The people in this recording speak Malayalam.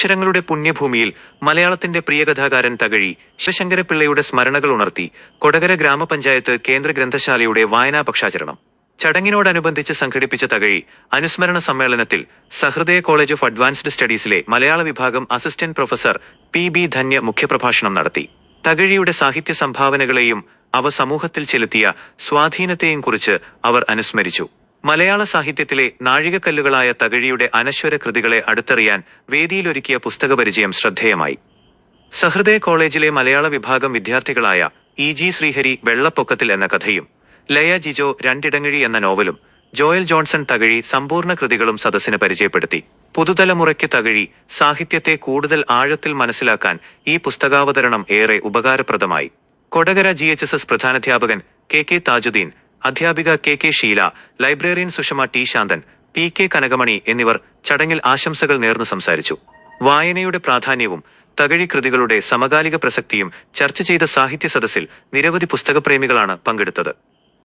അക്ഷരങ്ങളുടെ പുണ്യഭൂമിയിൽ മലയാളത്തിന്റെ പ്രിയകഥാകാരൻ തകഴി ശിവശങ്കരപിള്ളയുടെ സ്മരണകൾ ഉണർത്തി കൊടകര ഗ്രാമപഞ്ചായത്ത് കേന്ദ്ര ഗ്രന്ഥശാലയുടെ വായനാ പക്ഷാചരണം. ചടങ്ങിനോടനുബന്ധിച്ച് സംഘടിപ്പിച്ച തകഴി അനുസ്മരണ സമ്മേളനത്തിൽ സഹൃദയ കോളേജ് ഓഫ് അഡ്വാൻസ്ഡ് സ്റ്റഡീസിലെ മലയാള വിഭാഗം അസിസ്റ്റന്റ് പ്രൊഫസർ PB ധന്യ മുഖ്യപ്രഭാഷണം നടത്തി. തകഴിയുടെ സാഹിത്യ സംഭാവനകളെയും അവ സമൂഹത്തിൽ ചെലുത്തിയ സ്വാധീനത്തെയും കുറിച്ച് അവർ അനുസ്മരിച്ചു. മലയാള സാഹിത്യത്തിലെ നാഴികക്കല്ലുകളായ തകഴിയുടെ അനശ്വര കൃതികളെ അടുത്തറിയാൻ വേദിയിലൊരുക്കിയ പുസ്തകപരിചയം ശ്രദ്ധേയമായി. സഹൃദയ കോളേജിലെ മലയാള വിഭാഗം വിദ്യാർത്ഥികളായ EG ശ്രീഹരി വെള്ളപ്പൊക്കത്തിൽ എന്ന കഥയും ലയ ജിജോ രണ്ടിടങ്ങഴി എന്ന നോവലും ജോയൽ ജോൺസൺ തകഴി സമ്പൂർണ്ണ കൃതികളും സദസ്സിന് പരിചയപ്പെടുത്തി. പുതുതലമുറയ്ക്ക് തകഴി സാഹിത്യത്തെ കൂടുതൽ ആഴത്തിൽ മനസ്സിലാക്കാൻ ഈ പുസ്തകാവതരണം ഏറെ ഉപകാരപ്രദമായി. കൊടകര GHSS പ്രധാനാധ്യാപകൻ KK താജുദ്ദീൻ, അധ്യാപിക KK Sheela, librarian Sushama T Shanthan, PK Kanakamani എന്നിവർ ചടങ്ങിൽ ആശംസകൾ നേർന്നു സംസാരിച്ചു. വായനയുടെ പ്രാധാന്യവും തകഴി കൃതികളുടെ സമകാലിക പ്രസക്തിയും ചർച്ച ചെയ്ത സാഹിത്യ സദസ്സിൽ നിരവധി പുസ്തകപ്രേമികളാണ് പങ്കെടുത്തത്.